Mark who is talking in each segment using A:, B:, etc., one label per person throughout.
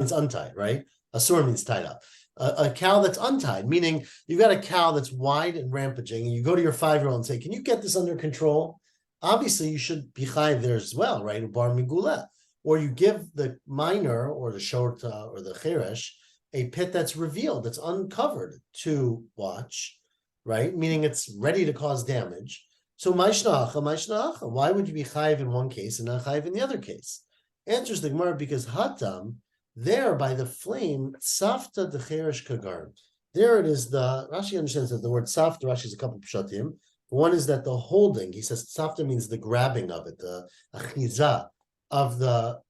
A: It's untied, right? Asur means tied up. A cow that's untied, meaning you've got a cow that's wide and rampaging, and you go to your 5-year-old and say, "Can you get this under control?" Obviously, you should be chayiv there as well, right? Bar migula, or you give the minor or the shorta or the cheresh a pit that's revealed, that's uncovered to watch, right? Meaning it's ready to cause damage. So maishnacha, why would you be chayiv in one case and not chayiv in the other case? Answers the Gemara, because hatam, there by the flame, safta decheresh kagarm. There it is. The Rashi understands that the word safta, Rashi is a couple of pshatim. One is that the holding, he says safta means the grabbing of it, the achiza of the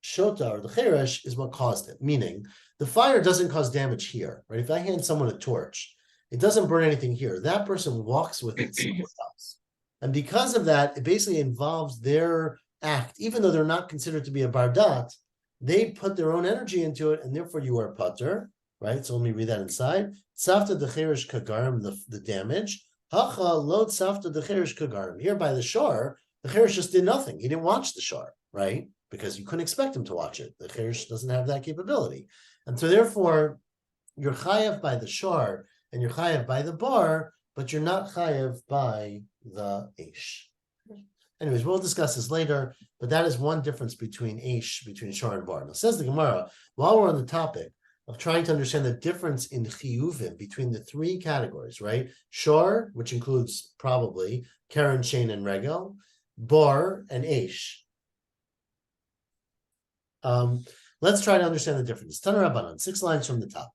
A: shota or the cheresh is what caused it. Meaning the fire doesn't cause damage here, right? If I hand someone a torch, it doesn't burn anything here. That person walks with it somewhere else. And because of that, it basically involves their act, even though they're not considered to be a bardat, they put their own energy into it, and therefore you are pater, right? So let me read that inside. Safta decheresh kagarim, the damage. Hacha lo safta decheresh kagarim. Here by the shore, the cheresh just did nothing. He didn't watch the shore, right? Because you couldn't expect him to watch it. The cheresh doesn't have that capability. And so therefore, you're chayav by the shore, and you're chayav by the bar, but you're not chayav by the eish. Anyways, we'll discuss this later, but that is one difference between shor and bar. Now, says the Gemara, while we're on the topic of trying to understand the difference in chiyuvim between the three categories, right? Shor, which includes probably keren, shein, and regel, bar, and eish. Let's try to understand the difference. Tana Rabbanan, 6 lines from the top.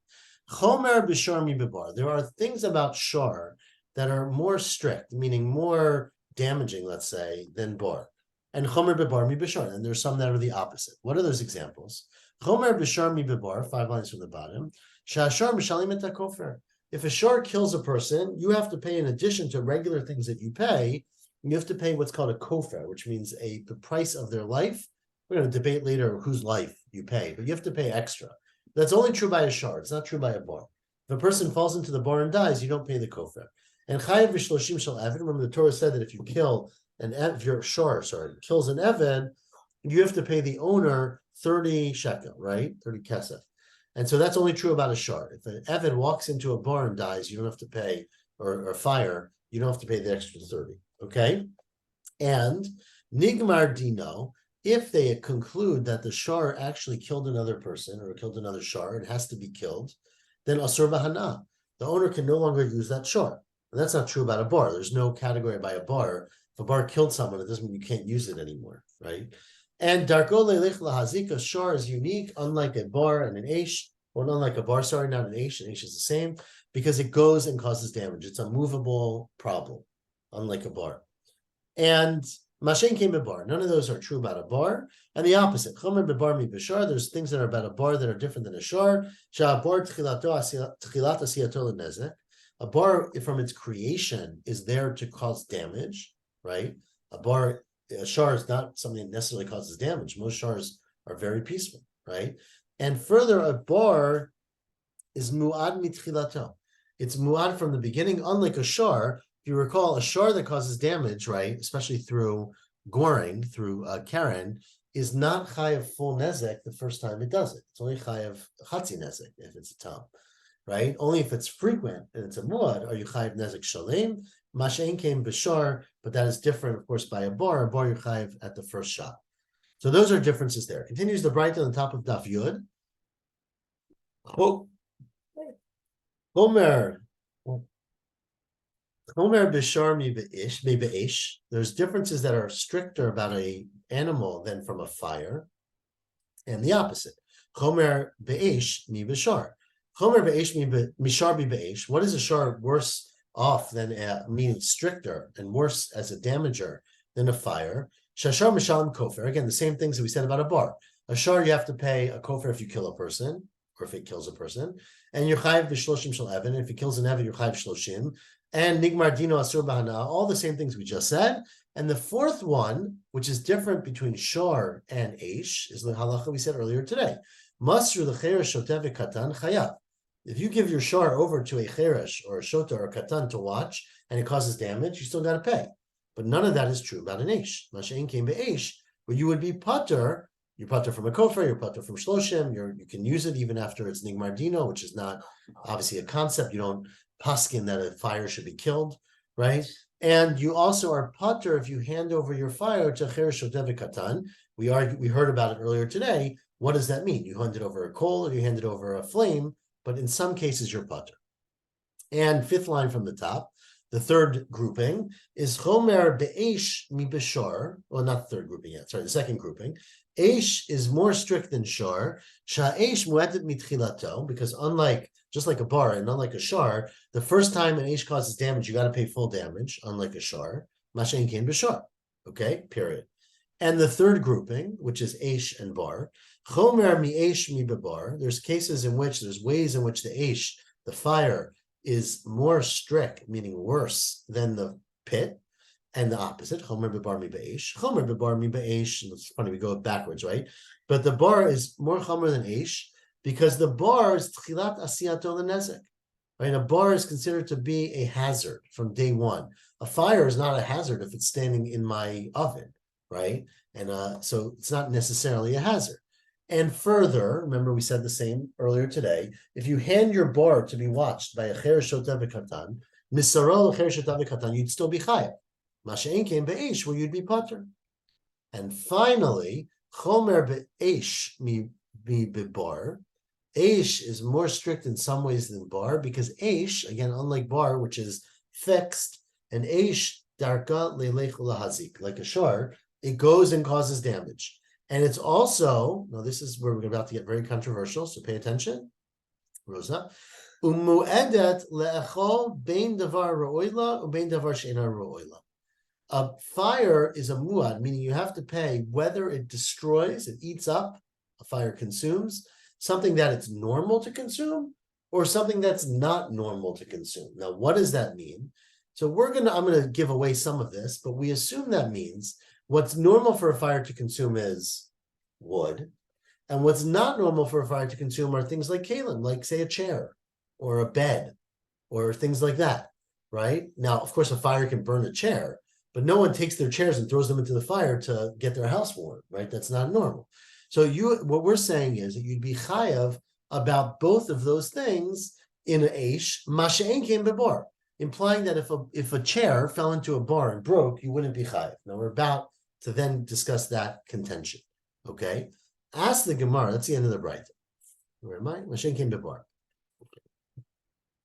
A: Chomer b'shor mi b'bar. There are things about shor that are more strict, meaning more damaging, let's say, than bar. And chomer b'bar mi b'shor. And there's some that are the opposite. What are those examples? Chomer b'shor mi b'bar, 5 lines from the bottom. Sha'ashor mishalim et hakofer. If a shor kills a person, you have to pay, in addition to regular things that you pay, you have to pay what's called a kofer, which means the price of their life. We're going to debate later whose life you pay, but you have to pay extra. That's only true by a shor. It's not true by a bar. If a person falls into the bar and dies, you don't pay the kofer. And chayav v'shloshim shel eved. Remember, the Torah said that if you kill if your shor, kills an eved, you have to pay the owner 30 shekel, right? 30 kesef. And so that's only true about a shor. If an eved walks into a bar and dies, you don't have to pay, or fire, you don't have to pay the extra 30. Okay? And nigmar dino, if they conclude that the shor actually killed another person or killed another shor, it has to be killed, then asur v'hana. The owner can no longer use that shor. And that's not true about a bar. There's no category by a bar. If a bar killed someone, it doesn't mean you can't use it anymore, right? And darko lelich lahazik, a shor is unique, unlike a bar and an eish, or unlike a bar, not an eish. An eish is the same, because it goes and causes damage. It's a movable problem, unlike a bar. And Mashen came bar. None of those are true about a bar. And the opposite. Chomer bebar mi b'shar. There's things that are about a bar that are different than a shar. Sha'abar tchilat asiyato l'nezek. A bar, from its creation, is there to cause damage, right? A shar is not something that necessarily causes damage. Most shars are very peaceful, right? And further, a bar is mu'ad mitchilato. It's mu'ad from the beginning, unlike a shar. If you recall, a shar that causes damage, right, especially through goring, through keren, is not chayav full nezek the first time it does it. It's only chayav chatzi nezek if it's a tam, right? Only if it's frequent and it's a muad are you chayav nezek shalem. Mashen came b'shar, but that is different, of course, by a bar. A bar you chayav at the first shot. So those are differences there. Continues the bright on the top of Daf Yud. Omer. Chomer b'shar mi be'ish. There's differences that are stricter about an animal than from a fire, and the opposite. Chomer be'ish mi b'shar. Chomer be'ish mi shar bi be'ish. What is a shar worse off than meaning stricter and worse as a damager than a fire? Shashar mishalim kofer. Again, the same things that we said about a bar. A shar you have to pay a kofer if you kill a person or if it kills a person, and you're chayiv b'shloshim shel even. If it kills an even, you're chayiv shloshim. And nigmar dino asur b'hana, all the same things we just said. And the fourth one, which is different between shor and eish, is the halacha we said earlier today. Masru l'cheresh shotev katan chayav. If you give your shor over to a cheresh or a shota or a katan to watch, and it causes damage, you still got to pay. But none of that is true about an eish. Mashen came be'eish, where you would be pater You're pater from a kofar, you're pater from shloshim, you can use it even after it's nigmar dino, which is not obviously a concept. You don't paskin that a fire should be killed, right? And you also are pater if you hand over your fire to cher shotev katan. We heard about it earlier today. What does that mean? You hand it over a coal or you hand it over a flame, but in some cases you're pater. And fifth line from the top, the third grouping is chomer be'esh mi b'shor. Well, not the third grouping yet. Sorry, the second grouping. Eish is more strict than shor. Sha'esh muetet mitchilato, because just like a bar and unlike a shar, the first time an eish causes damage, you got to pay full damage, unlike a shar. Mashen kain b'shor. Okay, period. And the third grouping, which is eish and bar, chomer mi eish mi bebar. There's ways in which the eish, the fire, is more strict, meaning worse than the pit, and the opposite. Chomer bebar mi be'esh. Chomer bebar mi be'esh. It's funny, we go backwards, right? But the bar is more chomer than eish because the bar is tchilat asiyato l'nezek. Right? A bar is considered to be a hazard from day one. A fire is not a hazard if it's standing in my oven, right? And so it's not necessarily a hazard. And further, remember we said the same earlier today, if you hand your bar to be watched by a cher shotev katan, misarol cher shotev katan, you'd still be chayav. Masha'en came be'esh, where you'd be pater. And finally, chomer be'esh mi bebar. Eish is more strict in some ways than bar, because eish, again, unlike bar, which is fixed, and eish darka leilech lahazik, like a shor, it goes and causes damage. And it's also, now this is where we're about to get very controversial, so pay attention, Rosa. Umu'edet le'echol bein davar ro'oila u'bein davar she'ena ro'oila. A fire is a muad, meaning you have to pay whether it destroys, it eats up, a fire consumes, something that it's normal to consume, or something that's not normal to consume. Now, what does that mean? So I'm gonna give away some of this, but we assume that means what's normal for a fire to consume is wood, and what's not normal for a fire to consume are things like kalim, like say a chair or a bed or things like that, right? Now, of course, a fire can burn a chair, but no one takes their chairs and throws them into the fire to get their house warm, right? That's not normal. So what we're saying is that you'd be chayav about both of those things in an eish, masha'en came bebar, implying that if a chair fell into a bar and broke, you wouldn't be chayav. Now we're about to then discuss that contention. Okay, ask the Gemara. That's the end of the bright. Where am I? Masha'en came bebar.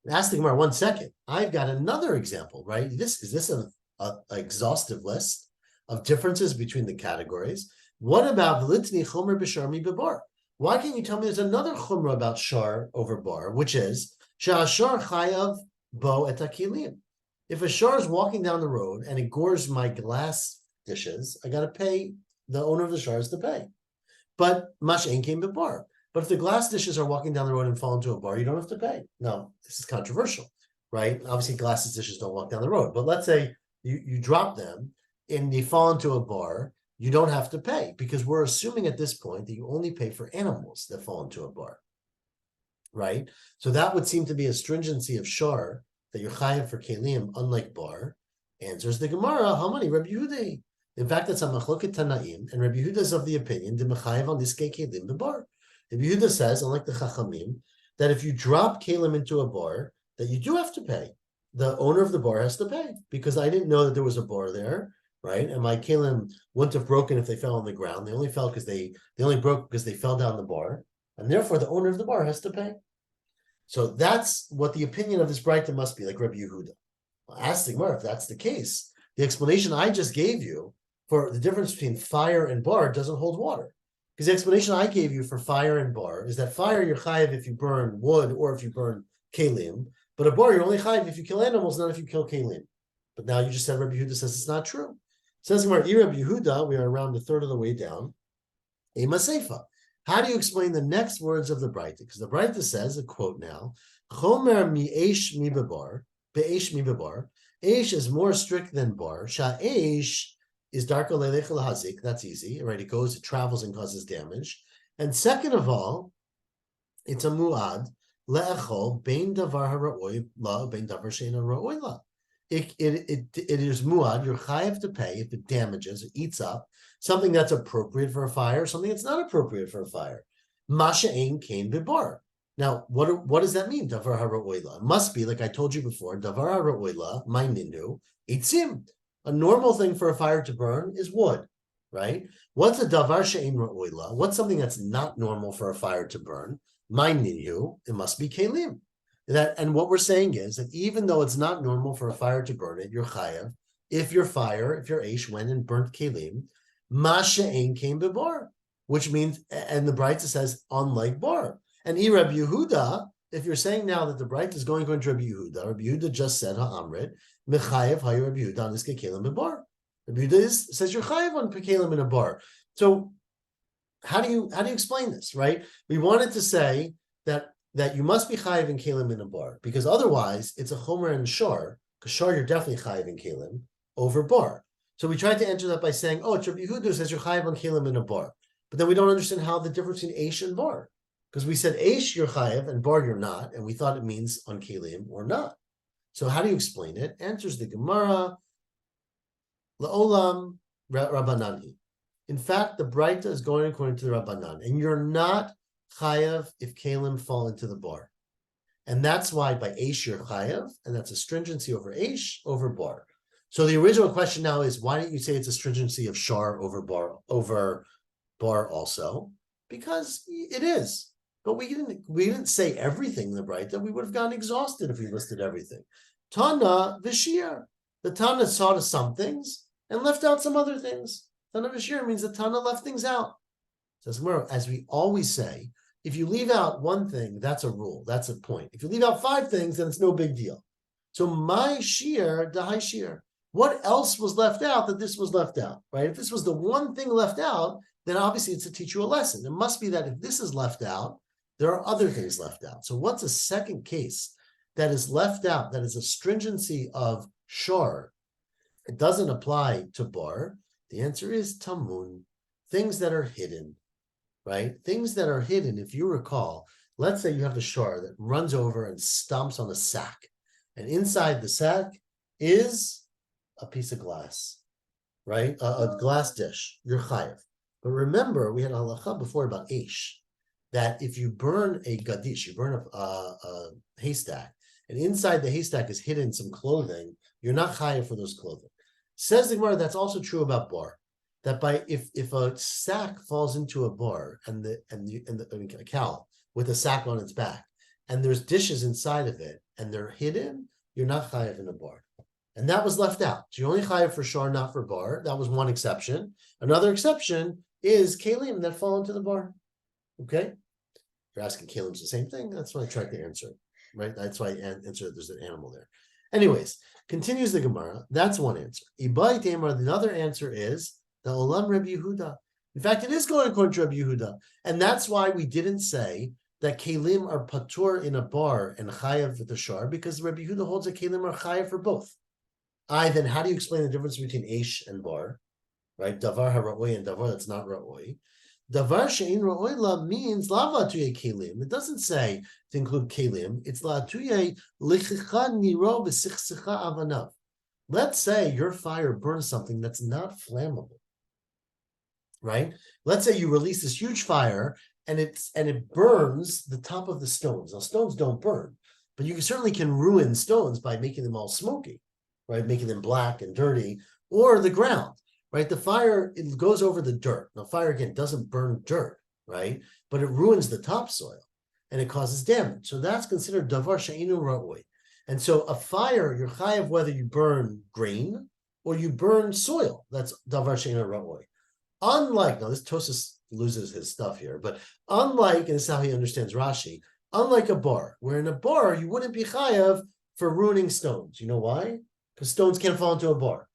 A: Ask the Gemara. 1 second. I've got another example. Right? Is this an exhaustive list of differences between the categories? What about V'litni chomer b'shar mi bebar? Why can't you tell me there's another chumrah about shar over bar, which is sha'ashar chayav bo et hakilim. If a shar is walking down the road and it gores my glass dishes, I got to pay, the owner of the shar is to pay. But mash'en came bebar. But if the glass dishes are walking down the road and fall into a bar, you don't have to pay. Now, this is controversial, right? Obviously, glass dishes don't walk down the road. But let's say you drop them and they fall into a bar, you don't have to pay, because we're assuming at this point that you only pay for animals that fall into a bar, right? So that would seem to be a stringency of shar that you're chayav for kelim, unlike bar. Answers the Gemara, how many? Rabbi Yehuda. In fact, that's a machloket tanaim, and Rabbi Yehuda is of the opinion the mechayev on this kelim the bar. Rabbi Yehuda says, unlike the chachamim, that if you drop kelim into a bar, that you do have to pay. The owner of the bar has to pay, because I didn't know that there was a bar there. Right, and my kelim wouldn't have broken if they fell on the ground. They only broke because they fell down the bar, and therefore the owner of the bar has to pay. So that's what the opinion of this Braita must be, like Rabbi Yehuda. Well, ask the Gemara if that's the case. The explanation I just gave you for the difference between fire and bar doesn't hold water, because the explanation I gave you for fire and bar is that fire you're chayiv if you burn wood or if you burn kelim, but a bar you're only chayiv if you kill animals, not if you kill kelim. But now you just said Rabbi Yehuda says it's not true. Says Rabbi Yehuda, we are around a third of the way down. Ema Seifa. How do you explain the next words of the Braita? Because the Braita says, a quote now, Chomer mi eish mi bebar, be'esh mi bebar. Eish is more strict than bar. Sha'eish is darka leilech lahazik. That's easy, right? It goes, it travels and causes damage. And second of all, it's a muad le'echol bein davar ha'ra'oi la bein davar she'ena ra'oi la. It is muad, you're chayav to pay if it damages, it eats up, something that's appropriate for a fire, something that's not appropriate for a fire. Masha ein kain bibar. Now, what does that mean? Davar ha'ra'oila. It must be, like I told you before, davar ha'ra'oila, my nindu, itzim. A normal thing for a fire to burn is wood, right? What's a davar she'ein ra'oila? What's something that's not normal for a fire to burn? My nindu, it must be kelim. And what we're saying is that even though it's not normal for a fire to burn it, you're chayav. If your Aish went and burnt kelim, ma she'ein kain bibar, which means, and the Braita says, unlike bar. And Rabbi Yehuda, if you're saying now that the Braita is going to Rabbi Yehuda just said ha'amrit, mechayev hayu Rabbi Yehuda on iske kelim bibar. Rabbi Yehuda says you're chayev on kelim in a bar. So how do you explain this, right? We wanted to say that you must be chayev in kelim in a bar, because otherwise it's a chomer and shor, because shor you're definitely chayev in kelim over bar. So we tried to answer that by saying, oh, it's Rabbi Yehuda says you're chayev on kelim in a bar. But then we don't understand how the difference between Aish and bar. Because we said Aish you're chayev and bar you're not, and we thought it means on kelim or not. So how do you explain it? Answers the Gemara, La'olam Rabbanani. In fact, the Braita is going according to the Rabbanan, and you're not chayev if kelim fall into the bar. And that's why by Aish you're chayev, and that's a stringency over Aish over bar. So the original question now is, why didn't you say it's a stringency of shar over bar also? Because it is. But we didn't say everything in the Braita. We would have gotten exhausted if we listed everything. Tana v'shir. The Tana saw to some things and left out some other things. Tana v'shir means the Tana left things out. Says, as we always say, if you leave out one thing, that's a rule. That's a point. If you leave out 5 things, then it's no big deal. So my shir, dahai shir. What else was left out that this was left out, right? If this was the one thing left out, then obviously it's to teach you a lesson. It must be that if this is left out, there are other things left out. So what's a second case that is left out, that is a stringency of shor? It doesn't apply to bar. The answer is tamun, things that are hidden, right? Things that are hidden, if you recall, let's say you have a shor that runs over and stomps on a sack, and inside the sack is a piece of glass, right? A glass dish, you're chayev. But remember, we had a halacha before about Aish, that if you burn a gadish, you burn a haystack, and inside the haystack is hidden some clothing, you're not chayev for those clothing. Says the Gemara, that's also true about bar. That if a sack falls into a bar and a cow with a sack on its back, and there's dishes inside of it and they're hidden, you're not chayev in a bar. And that was left out. So you're only chayev for shor, not for bar. That was one exception. Another exception is kalim that fall into the bar. Okay? You're asking kalim's the same thing. That's why I tried to answer, right? That's why I answered there's an animal there. Anyways, continues the Gemara. That's one answer. Ibai Tamar, another answer is the Olam Rabbi Yehuda. In fact, it is going according to Rabbi Yehuda. And that's why we didn't say that kalim are patur in a bar and chayev with the shar, because Rabbi Yehuda holds that kalim are chayev for both. Then how do you explain the difference between Aish and bar? Right? Davar ha'ra'oi and davar that's not ra'oi. Davar she'in ra'oi means lava tuye kelim. It doesn't say to include kelim. It's la tuye lichicha niro v'sichsicha avanav. Let's say your fire burns something that's not flammable. Right? Let's say you release this huge fire and it burns the top of the stones. Now stones don't burn, but you certainly can ruin stones by making them all smoky, right? Making them black and dirty, or the ground. Right, the fire, it goes over the dirt. Now, fire, again, doesn't burn dirt, right? But it ruins the topsoil, and it causes damage. So that's considered davar she'inu ra'oi. And so a fire, you're chayev whether you burn grain or you burn soil. That's davar she'inu ra'oi. Unlike, now this Tosas loses his stuff here, but unlike, and this is how he understands Rashi, unlike a bar, where in a bar, you wouldn't be chayev for ruining stones. You know why? Because stones can't fall into a bar.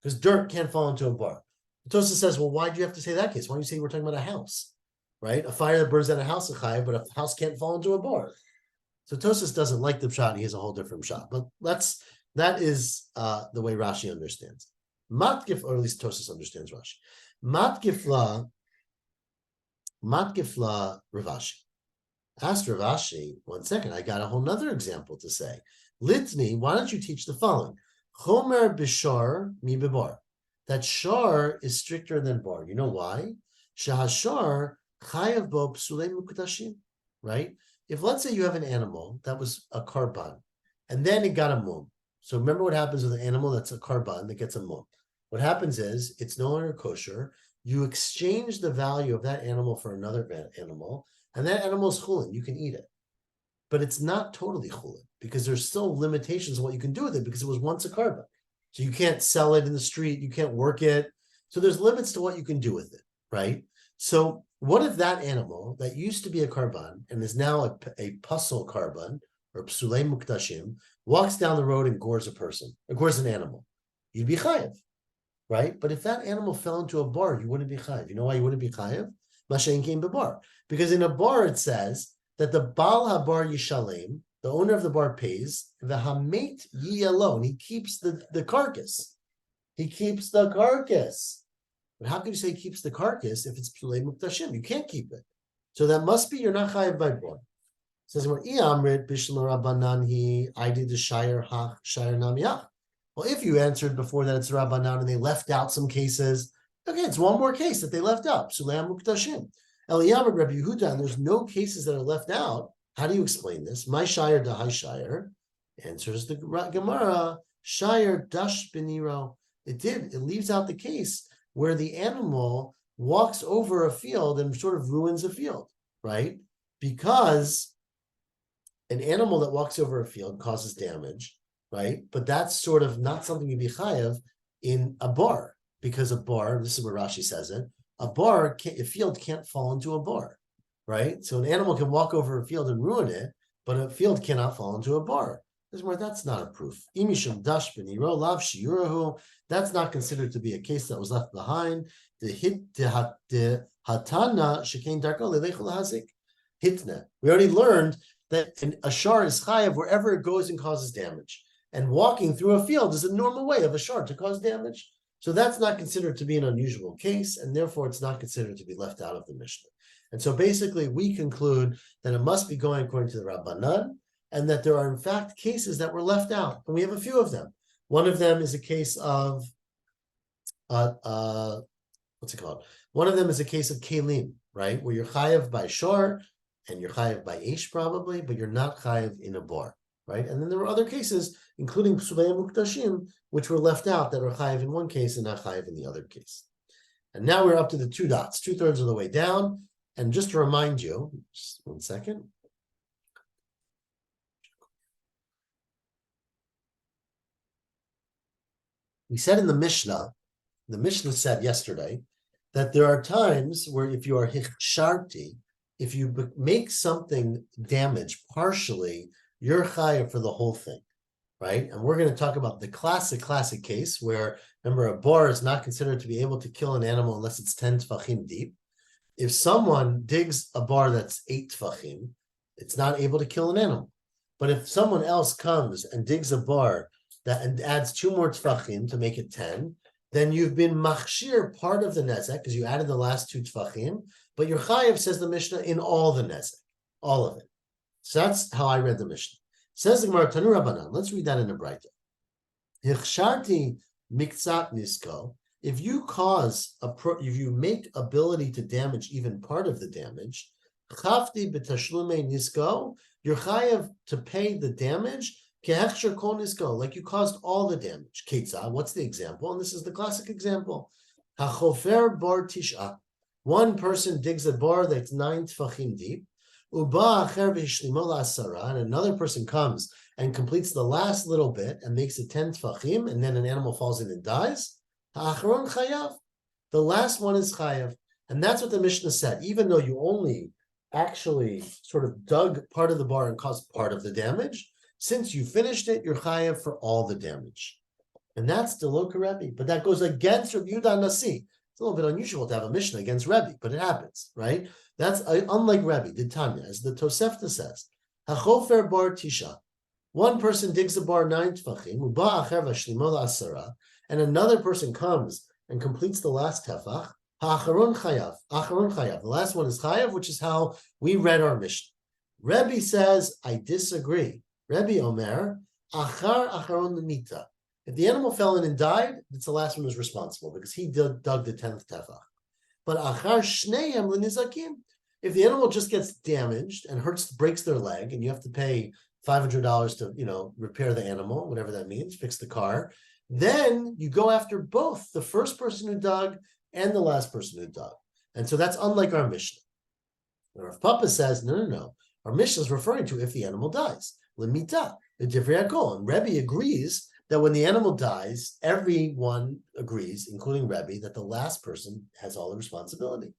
A: Because dirt can't fall into a bar. Tosa says, well, why do you have to say that case? Why don't you say we're talking about a house, right? A fire that burns down a house is chayev, but a house can't fall into a bar. So Tosas doesn't like the pshat. He has a whole different pshat. But that is the way Rashi understands. Matgif, or at least Tosas understands Rashi. Matgifla Ravashi. Asked Ravashi, 1 second, I got a whole nother example to say. Litni, why don't you teach the following? Chomer bishar mi bebar. that shar is stricter than bar. You know why? Shahashar chayav bo psulei mukdashim, right? If let's say you have an animal that was a karban, and then it got a mum. So remember what happens with an animal that's a karban that gets a mum. What happens is it's no longer kosher. You exchange the value of that animal for another animal, and that animal is chulin. You can eat it. But it's not totally chulin because there's still limitations on what you can do with it because it was once a karban. So you can't sell it in the street, you can't work it. So there's limits to what you can do with it, right? So what if that animal that used to be a karban and is now a puzzle karban or psulei mukdashim walks down the road and gores an animal? You'd be chayiv, right? But if that animal fell into a bar, you wouldn't be chayiv. You know why you wouldn't be chayiv? Mashen came bar. Because in a bar it says that the Baal Habar Yishalem, the owner of the bar, pays the Hamet Yi alone. He keeps the carcass. He keeps the carcass. But how can you say he keeps the carcass if it's Pulei Muktashim? You can't keep it. So that must be you're not chayiv by bar. It says more Iamrit Bishlam Rabbanan Hi I did the Shire Hach Shire Namiyach. Well, if you answered before that it's Rabbanan and they left out some cases, okay, it's one more case that they left out. Pulei Muktashim. Eliyam Rabbi Yehuda, and there's no cases that are left out. How do you explain this? My shire dahai shire answers the Gemara. Shire dash beniro. It leaves out the case where the animal walks over a field and sort of ruins a field, right? Because an animal that walks over a field causes damage, right? But that's sort of not something you be chayav in a bar, because a bar, this is where Rashi says it, a field can't fall into a bar, right? So an animal can walk over a field and ruin it, but a field cannot fall into a bar. That's not a proof. That's not considered to be a case that was left behind. We already learned that a shar is chayav wherever it goes and causes damage. And walking through a field is a normal way of a shar to cause damage. So that's not considered to be an unusual case, and therefore it's not considered to be left out of the Mishnah. And so basically we conclude that it must be going according to the Rabbanan, and that there are in fact cases that were left out. And we have a few of them. One of them is a case of, what's it called? One of them is a case of kelim, right? Where you're chayav by shor, and you're chayav by ish probably, but you're not chayav in a bar, right? And then there were other cases, including psulei muktashim, which were left out that are chayiv in one case and not chayiv in the other case. And now we're up to the 2 dots, 2/3 of the way down. And just to remind you, just 1 second. We said in the Mishnah said yesterday, that there are times where if you are hiksharti, if you make something damage partially, you're chayiv for the whole thing. Right? And we're going to talk about the classic case where, remember, a bar is not considered to be able to kill an animal unless it's 10 tfachim deep. If someone digs a bar that's 8 tfachim, it's not able to kill an animal. But if someone else comes and digs a bar and adds 2 more tfachim to make it 10, then you've been machshir part of the nezek because you added the last 2 tfachim, but your chayiv, says the Mishnah, in all the nezek, all of it. So that's how I read the Mishnah. Says the Gemara, Tanu Rabbanan. Let's read that in a Braita. Hichsharti miktzat nisko. If you make ability to damage even part of the damage, chafti b'tashlume nisko, you're chayav to pay the damage. Kehechsher kol nisko, like you caused all the damage. Ketzah, what's the example? And this is the classic example. Hachofer bar tisha. One person digs a bar that's 9 tfachim deep. And another person comes and completes the last little bit and makes it 10 tfachim, and then an animal falls in and dies. Ha'acharon chayav. The last one is chayav. And that's what the Mishnah said. Even though you only actually sort of dug part of the bar and caused part of the damage, since you finished it, you're chayav for all the damage. And that's the Loka Rebbe. But that goes against Rabbi Yehuda Nasi. It's a little bit unusual to have a Mishnah against Rebbe, but it happens, right? That's unlike Rebbe, the Tanya, as the Tosefta says. Hachofer bar tisha. One person digs a bar 9 tefachim, uba acher v'shlimol asara, and another person comes and completes the last tefach. Ha'acharon chayav. Acharon chayav. The last one is chayav, which is how we read our Mishnah. Rebbe says, I disagree. Rebbe Omer, achar acharon lemita. If the animal fell in and died, it's the last one who's responsible because he dug the 10th tefach. But achar shneim l'nizakim. If the animal just gets damaged and breaks their leg, and you have to pay $500 to, repair the animal, whatever that means, fix the car, then you go after both the first person who dug and the last person who dug. And so that's unlike our Mishnah. Rav Papa says, no. Our Mishnah is referring to if the animal dies. Lemita, the divrei hakol. And Rebbe agrees that when the animal dies, everyone agrees, including Rebbe, that the last person has all the responsibility.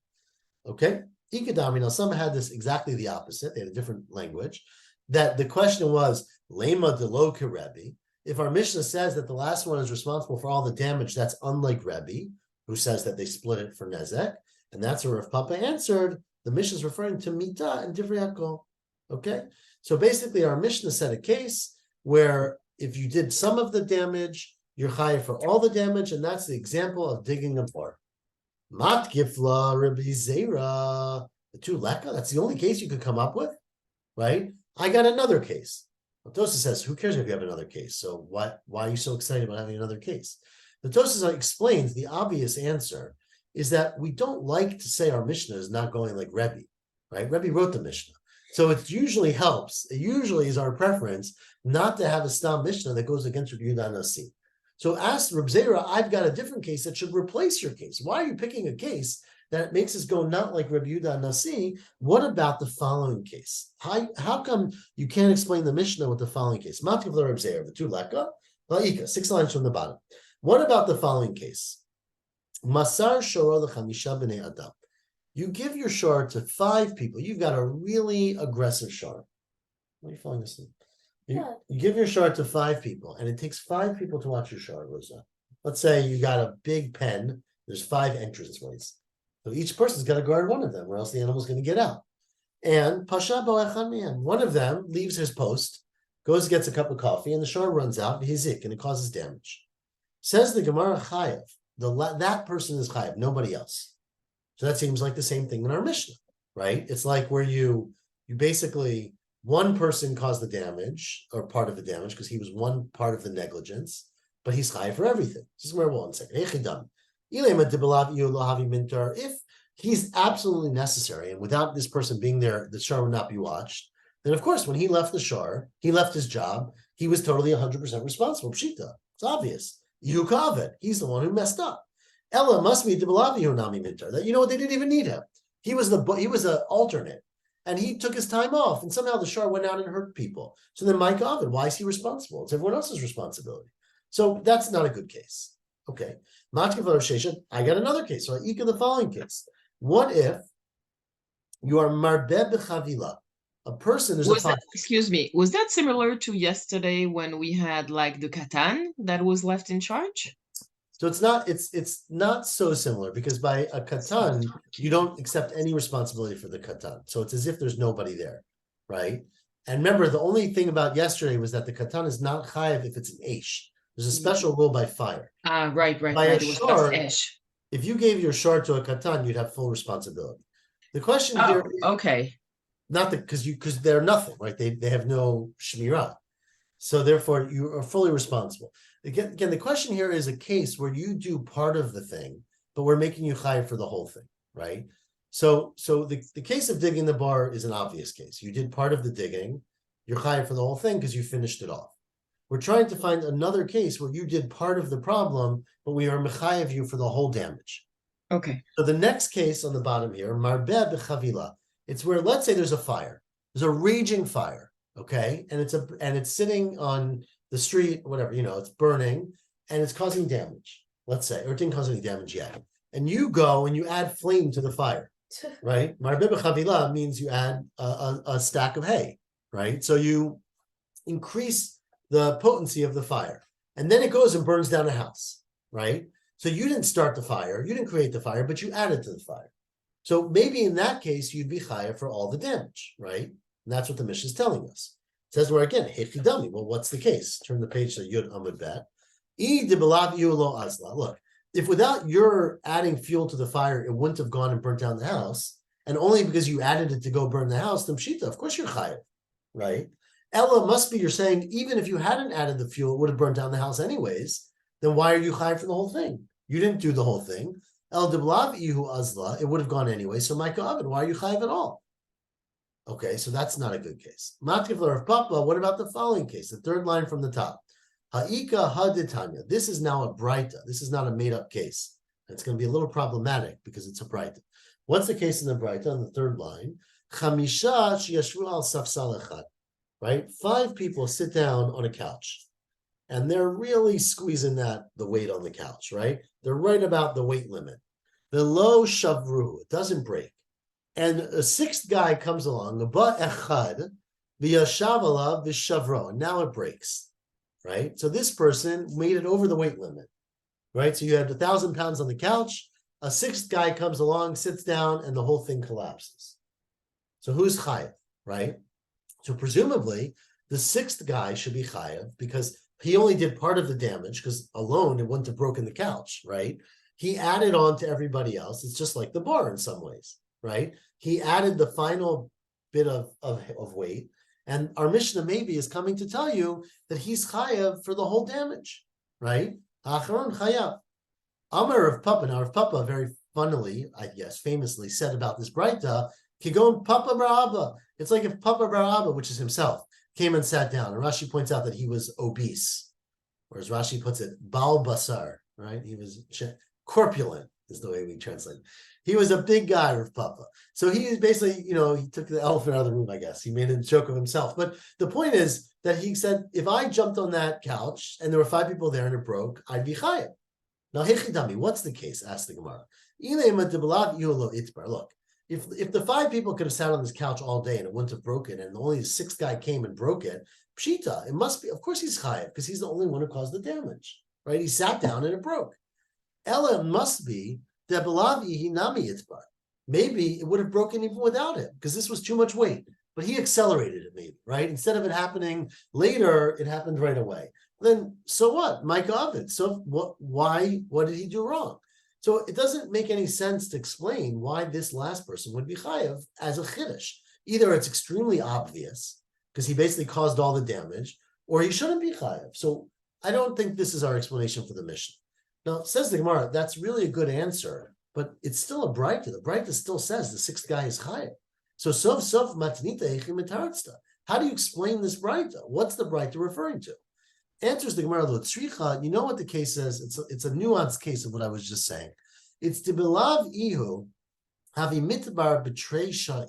A: Okay? Ikadami, now some had this exactly the opposite. They had a different language. That the question was, Lema de lo Rebbe. If our Mishnah says that the last one is responsible for all the damage, that's unlike Rebbe, who says that they split it for Nezek. And that's where Rav Papa answered, the Mishnah is referring to Mita and Divrei Hakol. Okay? So basically, our Mishnah said a case where if you did some of the damage, you're chayav for all the damage, and that's the example of digging a bar. Mat gifla Rabbi Zera, the two leka, that's the only case you could come up with, right? I got another case. Tosa says, who cares if you have another case? So why are you so excited about having another case? The Tosa explains the obvious answer is that we don't like to say our Mishnah is not going like Rebbe, right? Rebbe wrote the Mishnah. So it usually helps. It usually is our preference not to have a Stam Mishnah that goes against Rabbi Yehuda Nasi. So ask Reb Zera, I've got a different case that should replace your case. Why are you picking a case that makes us go not like Rabbi Yehuda Nasi? What about the following case? How come you can't explain the Mishnah with the following case? Mativ Reb Zera, the two leka, la'ika, 6 lines from the bottom. What about the following case? Masar shoro l'chamisha b'nei adam. You give your shor to 5 people. You've got a really aggressive shor. Why are you falling asleep? You give your shor to 5 people, and it takes 5 people to watch your shor, Rosa. Let's say you got a big pen. There's 5 entranceways. So each person's got to guard one of them, or else the animal's going to get out. And pasha bo echad mehem. One of them leaves his post, goes, gets a cup of coffee, and the shor runs out, and he's sick, and it causes damage. Says the Gemara chayav. That person is chayav, nobody else. So that seems like the same thing in our Mishnah, right? It's like where you basically, one person caused the damage, or part of the damage, because he was one part of the negligence, but he's chayav for everything. This is where we'll say, if he's absolutely necessary, and without this person being there, the shor would not be watched, then of course, when he left the shor, he left his job, he was totally 100% responsible. Pshita, it's obvious. Yukavet, he's the one who messed up. Ella must be nami mintar. That what, they didn't even need him. He was an alternate, and he took his time off, and somehow the shor went out and hurt people. So then Mike Ovid, why is he responsible? It's everyone else's responsibility. So that's not a good case. Okay. I got another case. So I equal the following case. What if you are marbeh b'chavila? A person is
B: excuse me, was that similar to yesterday when we had like the katan that was left in charge?
A: So it's not so similar, because by a katan, you don't accept any responsibility for the katan. So it's as if there's nobody there, right? And remember, the only thing about yesterday was that the katan is not chayav if it's an eish. There's a special rule by fire.
B: Right.
A: By a shor, if you gave your shor to a katan, you'd have full responsibility. The question here,
B: okay,
A: not because they're nothing, right? They have no shmirah, so therefore you are fully responsible. Again, the question here is a case where you do part of the thing, but we're making you chayav for the whole thing, right? So the case of digging the bar is an obvious case. You did part of the digging, you're chayav for the whole thing because you finished it off. We're trying to find another case where you did part of the problem, but we are mechayev you for the whole damage.
B: Okay.
A: So the next case on the bottom here, marbeh b'chavila. It's where, let's say there's a fire. There's a raging fire, okay? And it's sitting on the street, whatever, it's burning, and it's causing damage, let's say, or it didn't cause any damage yet. And you go and you add flame to the fire, right? Marbeh b'chavila means you add a stack of hay, right? So you increase the potency of the fire. And then it goes and burns down a house, right? So you didn't start the fire, you didn't create the fire, but you added to the fire. So maybe in that case, you'd be chayav for all the damage, right? And that's what the Mishnah is telling us. It says, where again, hechidami. Well, what's the case? Turn the page to Yud Amud Bet. Look, if without your adding fuel to the fire, it wouldn't have gone and burnt down the house, and only because you added it to go burn the house, then pshita, of course you're chayav, right? Ella must be, you're saying, even if you hadn't added the fuel, it would have burnt down the house anyways. Then why are you chayiv for the whole thing? You didn't do the whole thing. El deblav ihu azla, it would have gone anyway. So Micah Oven, why are you chayiv at all? Okay, so that's not a good case. Matkif of Papa, what about the following case? The third line from the top. Ha'ika haditanya. This is now a braita. This is not a made-up case. It's going to be a little problematic because it's a braita. What's the case in the braita on the third line? Chamisha sheyashvu al safsal echad. Right? 5 people sit down on a couch. And they're really squeezing the weight on the couch, right? They're right about the weight limit. The low shavru, it doesn't break. And a 6th guy comes along, ba echad, v'yashav v'shavro, and now it breaks, right? So this person made it over the weight limit, right? So you had 1,000 pounds on the couch, a 6th guy comes along, sits down, and the whole thing collapses. So who's chayav, right? So presumably, the 6th guy should be chayav because he only did part of the damage, because alone it wouldn't have broken the couch, right? He added on to everybody else. It's just like the bar in some ways, right? He added the final bit of weight, and our Mishnah maybe is coming to tell you that he's chayav for the whole damage, right? Acharon chayav. Amar of Papa. Now, Rav Papa very funnily, I guess, famously said about this braita, Kigon Papa bar Abba. It's like if Papa bar Abba, which is himself, came and sat down. And Rashi points out that he was obese, whereas Rashi puts it bal basar, right? He was corpulent, is the way we translate. He was a big guy, Rav Papa. So he is basically, he took the elephant out of the room, I guess. He made a joke of himself. But the point is that he said, if I jumped on that couch and there were 5 people there and it broke, I'd be chayav. Now, hechidami, what's the case? Asked the Gemara. Look, if the 5 people could have sat on this couch all day and it wouldn't have broken, and only the 6th guy came and broke it, pshita, it must be, of course he's chayav, because he's the only one who caused the damage, right? He sat down and it broke. Ella must be maybe it would have broken even without it, because this was too much weight. But he accelerated it, maybe, right? Instead of it happening later, it happened right away. Then so what? Micah Ovid. So what? Why? What did he do wrong? So it doesn't make any sense to explain why this last person would be chayav as a chiddush. Either it's extremely obvious because he basically caused all the damage, or he shouldn't be chayav. So I don't think this is our explanation for the Mishnah. Now, says the Gemara, that's really a good answer, but it's still a braita. The braita still says the 6th guy is chayav. So sof matnita echim etarzta. How do you explain this braita? What's the braita referring to? Answers the Gemara, you know what the case is? It's a nuanced case of what I was just saying. It's tibilav ihu havi mitbar betray shai.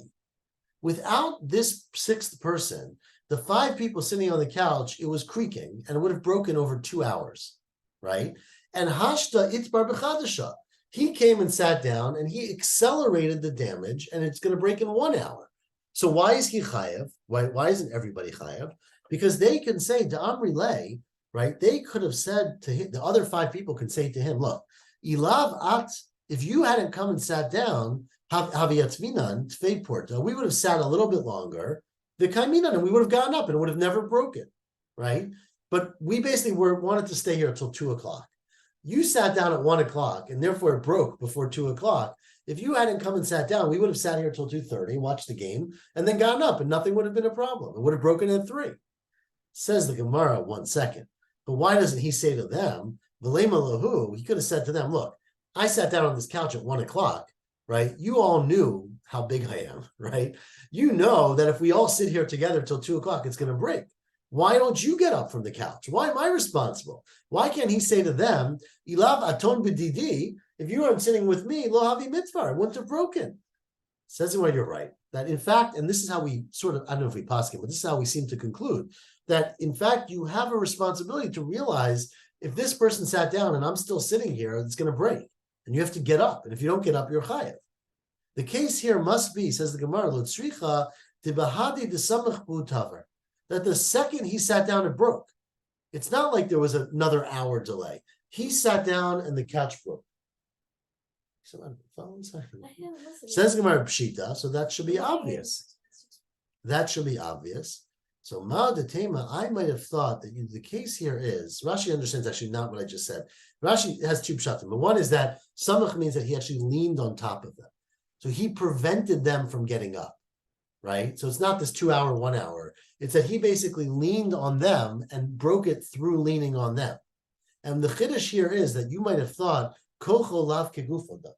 A: Without this 6th person, the 5 people sitting on the couch, it was creaking and it would have broken over 2 hours, right? And hashta itbar b'chadasha. He came and sat down and he accelerated the damage, and it's going to break in 1 hour. So why is he chayav? Why isn't everybody chayav? Because they can say to Amri Lay, right? They could have said to him, the other 5 people can say to him, look, Ilav at, if you hadn't come and sat down, Haviyatzminan, Tfei Porta, we would have sat a little bit longer, the Kaiminan, and we would have gotten up and it would have never broken, right? But we basically wanted to stay here until 2 o'clock. You sat down at 1 o'clock and therefore it broke before 2 o'clock. If you hadn't come and sat down, we would have sat here until 2:30, watched the game, and then gotten up, and nothing would have been a problem. It would have broken at 3. Says the Gemara, 1 second. But why doesn't he say to them, V'lema lahu? He could have said to them, look, I sat down on this couch at 1 o'clock, right? You all knew how big I am, right? You know that if we all sit here together till 2 o'clock, it's going to break. Why don't you get up from the couch? Why am I responsible? Why can't he say to them, Ilav aton b'didi, if you weren't sitting with me, lo havi mitzvah, it wouldn't have broken. Says the way you're right. That in fact, and this is how we sort of, I don't know if we pass it, but this is how we seem to conclude, that in fact, you have a responsibility to realize if this person sat down and I'm still sitting here, it's going to break. And you have to get up. And if you don't get up, you're chayav. The case here must be, says the Gemara, Lotzricha, Tibahadi Desamach Butavar, that the second he sat down, it broke. It's not like there was another hour delay. He sat down and the couch broke. Says Gemara Pshita, so that should be obvious. That should be obvious. So Ma de Tema, I might have thought that the case here is, Rashi understands actually not what I just said. Rashi has 2 pshatim, but one is that Samach means that he actually leaned on top of them. So he prevented them from getting up, right? So it's not this 2 hour, 1 hour. It's that he basically leaned on them and broke it through leaning on them. And the chiddush here is that you might have thought kocho lav kegufoda,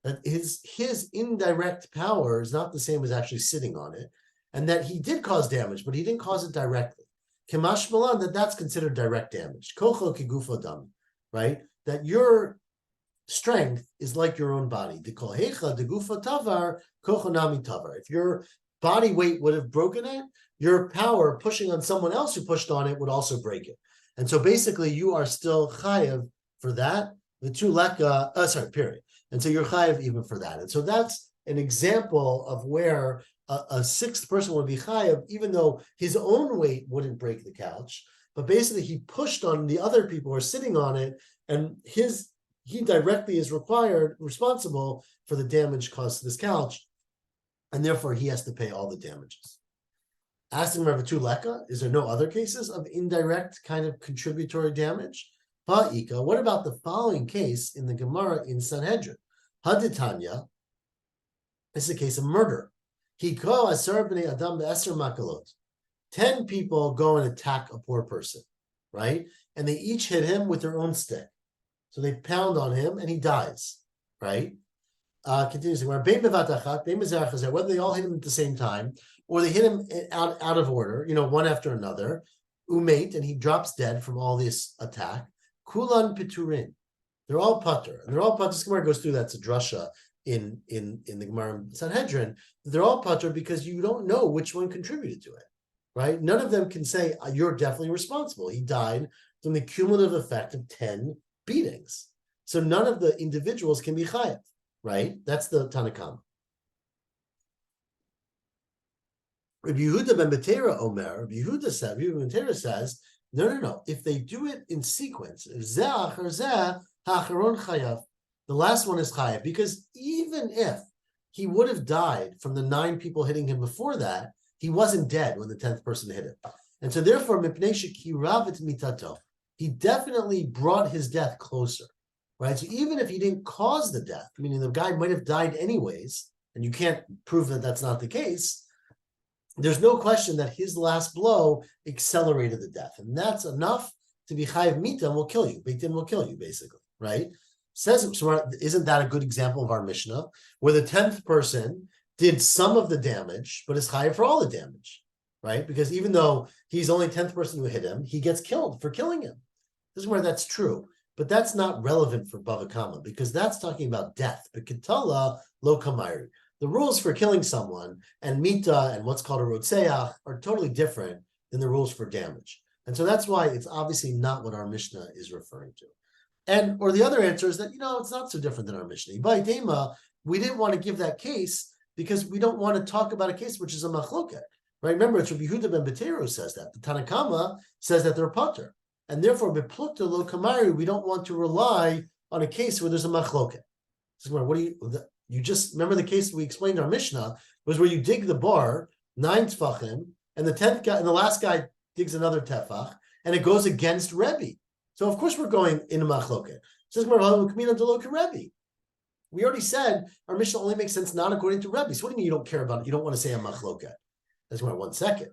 A: that his indirect power is not the same as actually sitting on it, and that he did cause damage, but he didn't cause it directly. Kemash malan, that's considered direct damage. Kocho kegufodam, right? That your strength is like your own body. If your body weight would have broken it, your power pushing on someone else who pushed on it would also break it. And so basically you are still chayev for that. The two leka, period. And so you're chayev even for that. And so that's an example of where a sixth person would be chayev, even though his own weight wouldn't break the couch. But basically he pushed on the other people who are sitting on it, and he directly is responsible for the damage caused to this couch, and therefore he has to pay all the damages. Asking Rav Tuleka, is there no other cases of indirect kind of contributory damage? Ha'ika, what about the following case in the Gemara in Sanhedrin? Haditanya, this is a case of murder. Hiko asar b'nei adam be'eser makalot. 10 people go and attack a poor person, right? And they each hit him with their own stick. So they pound on him and he dies, right? Continues, whether they all hit him at the same time, or they hit him out of order, one after another, umate, and he drops dead from all this attack. Kulan piturin. They're all putter. And they're all putter. This Gemara goes through that's a drasha in the Gemara Sanhedrin. They're all putter because you don't know which one contributed to it, right? None of them can say, you're definitely responsible. He died from the cumulative effect of 10 beatings. So none of the individuals can be chayav, right? That's the Tanakama. Rabbi Yehuda ben Betera Omer, Rabbi Yehuda ben Betera says, no. If they do it in sequence, zeh achar zeh, ha'acharon chayav. The last one is chayav, because even if he would have died from the 9 people hitting him before that, he wasn't dead when the 10th person hit him. And so therefore, mipnei shekirav mitato, he definitely brought his death closer, right? So even if he didn't cause the death, meaning the guy might have died anyways, and you can't prove that that's not the case, there's no question that his last blow accelerated the death. And that's enough to be chayav mita and will kill you. Beit Din will kill you, basically, right? Says, so isn't that a good example of our Mishnah, where the 10th person did some of the damage, but is chayav for all the damage, right? Because even though he's only 10th person who hit him, he gets killed for killing him. This is where that's true, but that's not relevant for Bava Kama, because that's talking about death. But Ketala lo kamairi. The rules for killing someone and mita and what's called a rotseach are totally different than the rules for damage. And so that's why it's obviously not what our Mishnah is referring to. Or the other answer is that, it's not so different than our Mishnah. By Dema, we didn't want to give that case because we don't want to talk about a case which is a machloket, right? Remember, it's Rabbi Yehuda ben Betera who says that. The Tanakama says that they're pater. And therefore, beplukta lo kamari, we don't want to rely on a case where there's a machloket. So what do you just remember the case we explained in our Mishnah was where you dig the bar 9 tefachim, and the 10th guy and the last guy digs another tefach, and it goes against Rebbe. So of course we're going in a machloket. Says Rebbe. We already said our Mishnah only makes sense not according to Rebbe. So what do you mean you don't care about it? You don't want to say a machloket? That's why 1 second.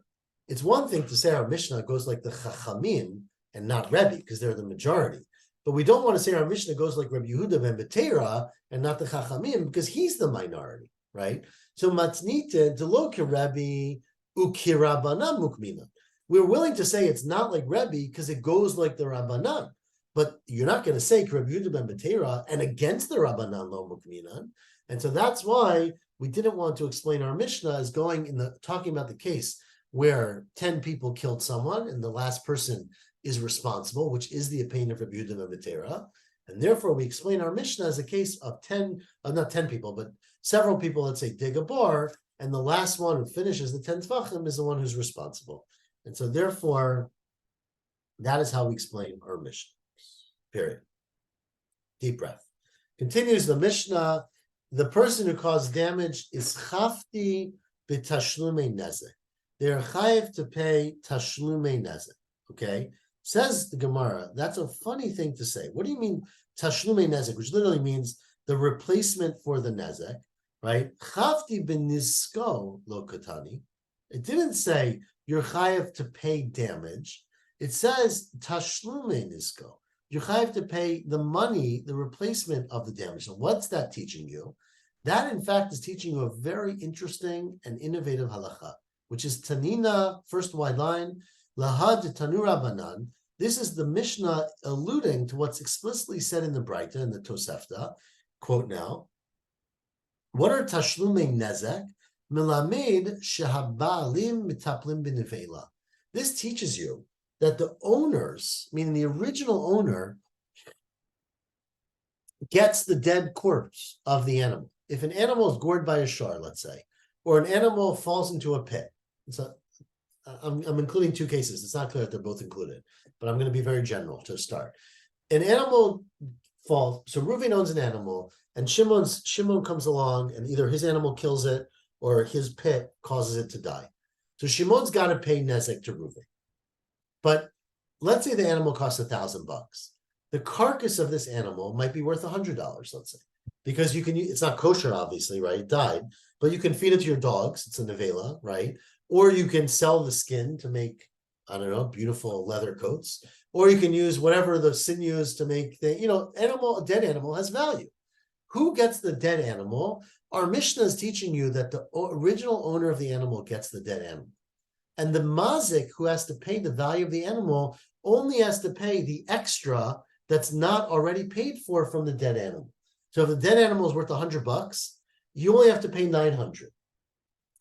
A: It's one thing to say our Mishnah goes like the Chachamim and not Rebbe, because they're the majority. But we don't want to say our Mishnah goes like Rabbi Yehuda ben Betera and not the Chachamim, because he's the minority, right? So matznita deloke Rebbe ukirabanan mukmina. We're willing to say it's not like Rebbe because it goes like the Rabbanan, but you're not going to say Rabbi Yehuda ben Betera and against the Rabbanan lo mukminan. And so that's why we didn't want to explain our Mishnah as talking about the case where 10 people killed someone and the last person is responsible, which is the opinion of Rabbi Yehuda ben Betera, and therefore we explain our Mishnah as a case of not 10 people, but several people, let's say, dig a bar, and the last one who finishes the 10 tefachim is the one who's responsible. And so therefore, that is how we explain our Mishnah, period. Deep breath. Continues the Mishnah, the person who caused damage is chafti b'tashlume nezek. They are chayiv to pay tashlume nezek, okay? Says the Gemara, that's a funny thing to say. What do you mean tashlume nezek, which literally means the replacement for the nezek, right? Chavti ben nisko lo katani. It didn't say you're chayav to pay damage. It says tashlume nisko. You're chayav to pay the money, the replacement of the damage. So what's that teaching you? That, in fact, is teaching you a very interesting and innovative halacha, which is Tanina, first wide line, Lahad Tanura Banan. This is the Mishnah alluding to what's explicitly said in the Braita, in the Tosefta. Quote now, what are Tashlume Nezek? Melamed Shehabalim Mitaplim Binivela. This teaches you that the owners, meaning the original owner, gets the dead corpse of the animal. If an animal is gored by a shar, let's say, or an animal falls into a pit, so I'm including two cases. It's not clear that they're both included, but I'm going to be very general to start. An animal falls, so Reuven owns an animal, and Shimon comes along, and either his animal kills it or his pit causes it to die. So Shimon's got to pay nezek to Reuven. But let's say the animal costs $1,000. The carcass of this animal might be worth $100, let's say, because you can. It's not kosher, obviously, right? It died, but you can feed it to your dogs. It's a nevela, right? Or you can sell the skin to make, I don't know, beautiful leather coats. Or you can use whatever the sinews to make the, a dead animal has value. Who gets the dead animal? Our Mishnah is teaching you that the original owner of the animal gets the dead animal. And the mazik, who has to pay the value of the animal, only has to pay the extra that's not already paid for from the dead animal. So if the dead animal is worth $100, you only have to pay 900.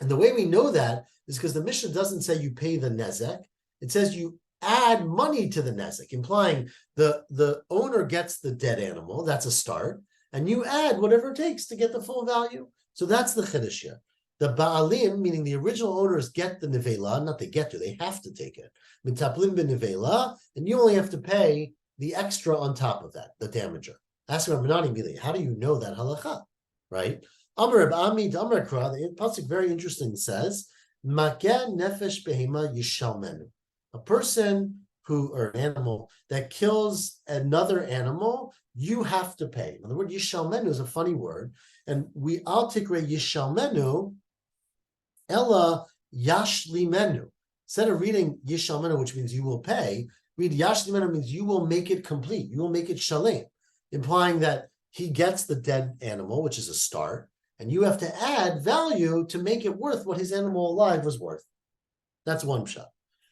A: And the way we know that is because the Mishnah doesn't say you pay the nezek. It says you add money to the nezek, implying the owner gets the dead animal. That's a start. And you add whatever it takes to get the full value. So that's the chiddush here. The ba'alim, meaning the original owners, get the nevela, not they get to, they have to take it. Mitaplim bin nevela, and you only have to pay the extra on top of that, the damager. Ask Rabbi Menani immediately, how do you know that halacha? Right? Amar Ami Amar Kra, the pasuk very interesting says, Makeh nefesh behema yishalmenu. A person or an animal that kills another animal, you have to pay. Now, the word yishalmenu is a funny word, and we altikre yishalmenu ella yashlimenu. Instead of reading yishalmenu, which means you will pay, read yashlimenu means you will make it complete. You will make it shalem, implying that he gets the dead animal, which is a start, and you have to add value to make it worth what his animal alive was worth. That's one shot.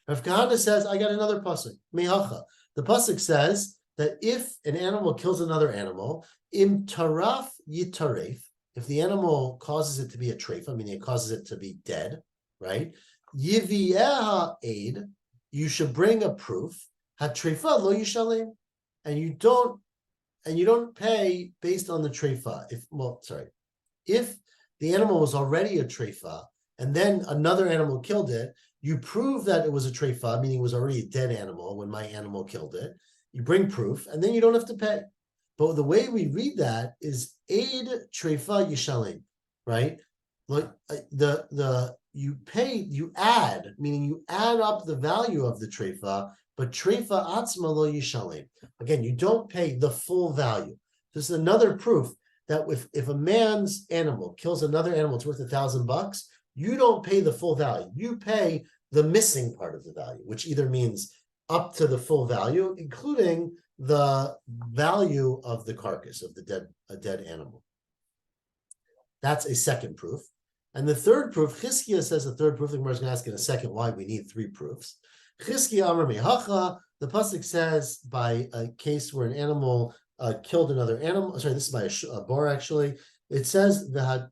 A: Rav Kahana says, I got another pasuk, mehacha. The pasuk says that if an animal kills another animal, im taraf yitaref, if the animal causes it to be a treifa, meaning it causes it to be dead, right? Yivieha aid, you should bring a proof. Ha-treifa lo yishalem, and you don't pay based on the treifa. If the animal was already a treifa and then another animal killed it, you prove that it was a treifa, meaning it was already a dead animal when my animal killed it. You bring proof, and then you don't have to pay. But the way we read that is aid treifa yishalem, right? Like you add, meaning you add up the value of the treifa, but treifa atzma lo yishalem. Again, you don't pay the full value. This is another proof that if a man's animal kills another animal, it's worth $1,000. You don't pay the full value. You pay the missing part of the value, which either means up to the full value, including the value of the carcass of a dead animal. That's a second proof. And the third proof, Chizkiah says the third proof, the Gemara is going to ask in a second why we need three proofs. Chizkiah Amar Mehacha, the pasuk says by a case where an animal killed another animal. Sorry, this is by a bar actually. It says the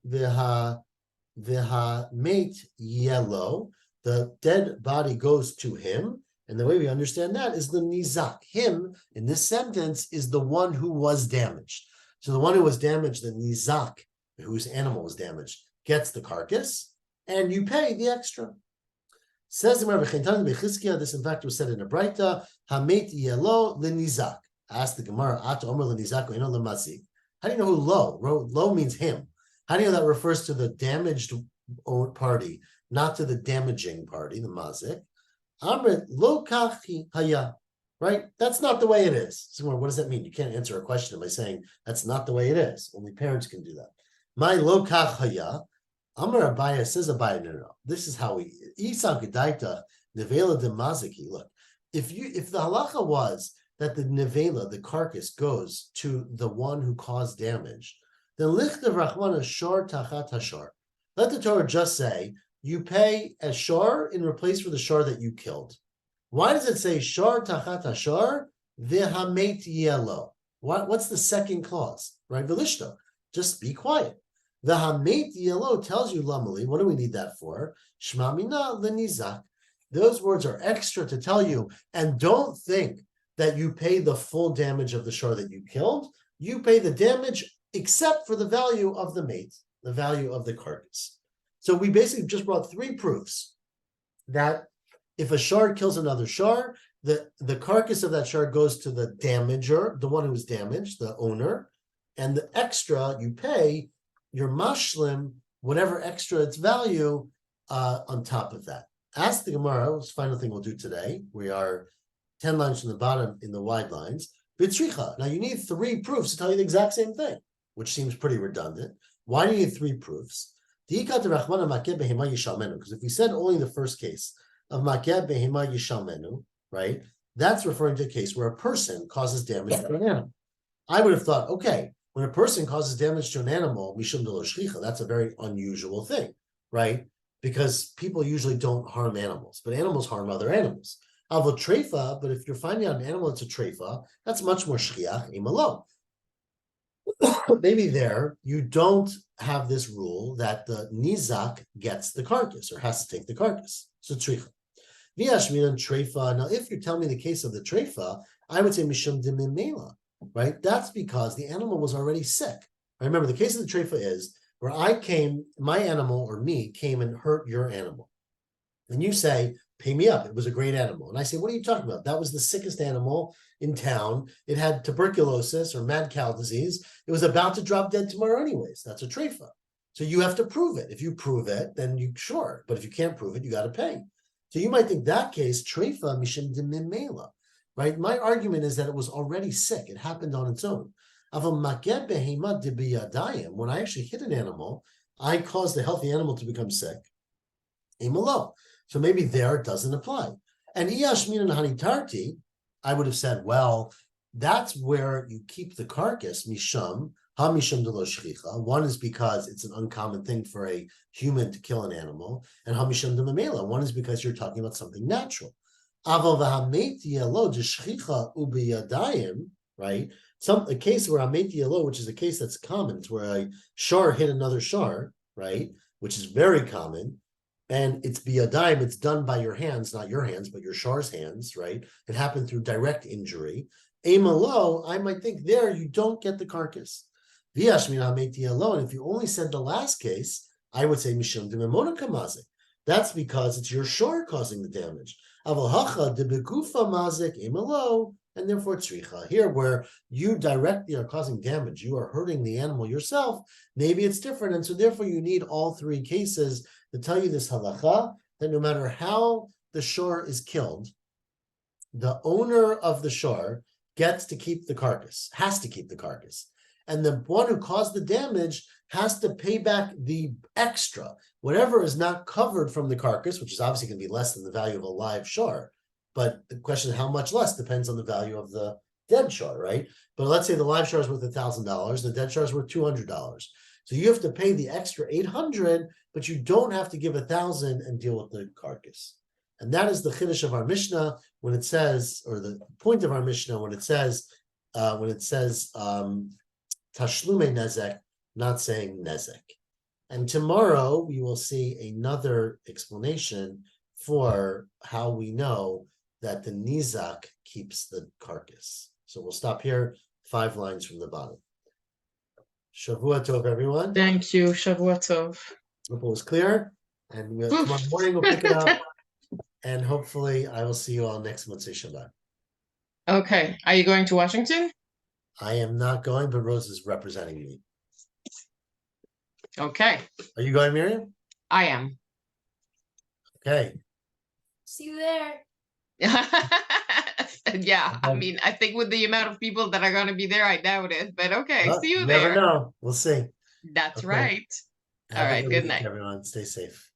A: mate yellow, the dead body goes to him. And the way we understand that is the nizak. Him, in this sentence, is the one who was damaged. So the one who was damaged, the nizak, whose animal was damaged, gets the carcass, and you pay the extra. Says the Gemara, this in fact was said in a Braita, Hamet yelo lenizak. Ask the Gemara, Ata Omer lenizak eno lemazik. How do you know who lo? Lo means him. How do you know that refers to the damaged party, not to the damaging party, the mazik? Amrit lo kachi haya. Right? That's not the way it is. So what does that mean? You can't answer a question by saying that's not the way it is. Only parents can do that. My lo kach haya. Amar Abaya says Abaya, no. This is how we Isa Gedaita Nevela de Maziki. Look, if the halacha was that the nevela, the carcass, goes to the one who caused damage, then lichtav rachmana shor tachat hashar. Let the Torah just say you pay a shor in replace for the shor that you killed. Why does it say shor tachat hashar v'hamet yelo? What's the second clause? Right, velishta. Just be quiet. The hamet yelo tells you lamali. What do we need that for? Shma mina lenizak. Those words are extra to tell you, and don't think that you pay the full damage of the shor that you killed. You pay the damage except for the value of the mate, the value of the carcass. So we basically just brought three proofs that if a shor kills another shor, the carcass of that shor goes to the damager, the one who was damaged, the owner, and the extra you pay your mashlim, whatever extra its value, on top of that. Ask the Gemara, this final thing we'll do today. We are 10 lines from the bottom in the wide lines. B'tzricha. Now you need three proofs to tell you the exact same thing, which seems pretty redundant. Why do you need three proofs? Because if we said only the first case of makeh behema yishalmenu, right, that's referring to a case where a person causes damage to an animal. I would have thought, okay, when a person causes damage to an animal, mishum de lo shchicha, that's a very unusual thing, right? Because people usually don't harm animals, but animals harm other animals. Avo treifa, but if you're finding out an animal that's a treifa, that's much more shchiach imalo. Maybe there you don't have this rule that the nizak gets the carcass or has to take the carcass. So tricha. V'yashminan treifa. Now, if you tell me the case of the treifa, I would say mishum de mimela, right? That's because the animal was already sick. I remember the case of the treifa is where my animal or me came and hurt your animal. And you say, pay me up. It was a great animal. And I say, what are you talking about? That was the sickest animal in town. It had tuberculosis or mad cow disease. It was about to drop dead tomorrow anyways. That's a treifa. So you have to prove it. If you prove it, then you sure. But if you can't prove it, you got to pay. So you might think that case, treifa mishim de mimela, right? My argument is that it was already sick. It happened on its own. When I actually hit an animal, I caused the healthy animal to become sick. So maybe there it doesn't apply. And iyashmin and hanitarti, I would have said, well, that's where you keep the carcass, misham, ha-misham de lo shchicha. One is because it's an uncommon thing for a human to kill an animal, and ha-misham de mamela. One is because you're talking about something natural. Aval v'hamet yelo de shchicha ubiyadayim, right? A case where hamet yelo, which is a case that's common, it's where a shar hit another shar, right? Which is very common. And it's biyadayim, it's done by your hands, not your hands, but your shar's hands, right? It happened through direct injury. Amalo, I might think there you don't get the carcass. V'yashmin hameti alone. If you only said the last case, I would say mishum de memona kamazik. That's because it's your shar causing the damage. Aval hacha de begufa mazik amalo, and therefore tzricha. Here, where you directly are causing damage, you are hurting the animal yourself. Maybe it's different, and so therefore you need all three cases to tell you this halacha, that no matter how the shor is killed, the owner of the shor gets to keep the carcass, has to keep the carcass. And the one who caused the damage has to pay back the extra, whatever is not covered from the carcass, which is obviously going to be less than the value of a live shor. But the question is how much less depends on the value of the dead shor, right? But let's say the live shor is worth $1,000, the dead shor is worth $200. So you have to pay the extra $800, but you don't have to give $1,000 and deal with the carcass. And that is the chiddush of our Mishnah when it says, or the point of our Mishnah when it says tashlume nezek, not saying nezek. And tomorrow we will see another explanation for how we know that the nizak keeps the carcass. So we'll stop here, 5 lines from the bottom. Shavua Tov, everyone.
B: Thank you. Shavua Tov.
A: Hope it was clear. And tomorrow morning we'll pick it up. And hopefully I will see you all next Motzei Shabbat.
B: Okay. Are you going to Washington?
A: I am not going, but Rose is representing me.
B: Okay.
A: Are you going, Miriam?
B: I am.
A: Okay.
C: See you there.
B: Yeah, I mean, I think with the amount of people that are going to be there, I doubt it. But okay,
A: Well,
B: see you
A: never
B: there.
A: know. We'll see.
B: That's
A: Okay.
B: right. All right, good
A: week,
B: night.
A: everyone. Stay safe.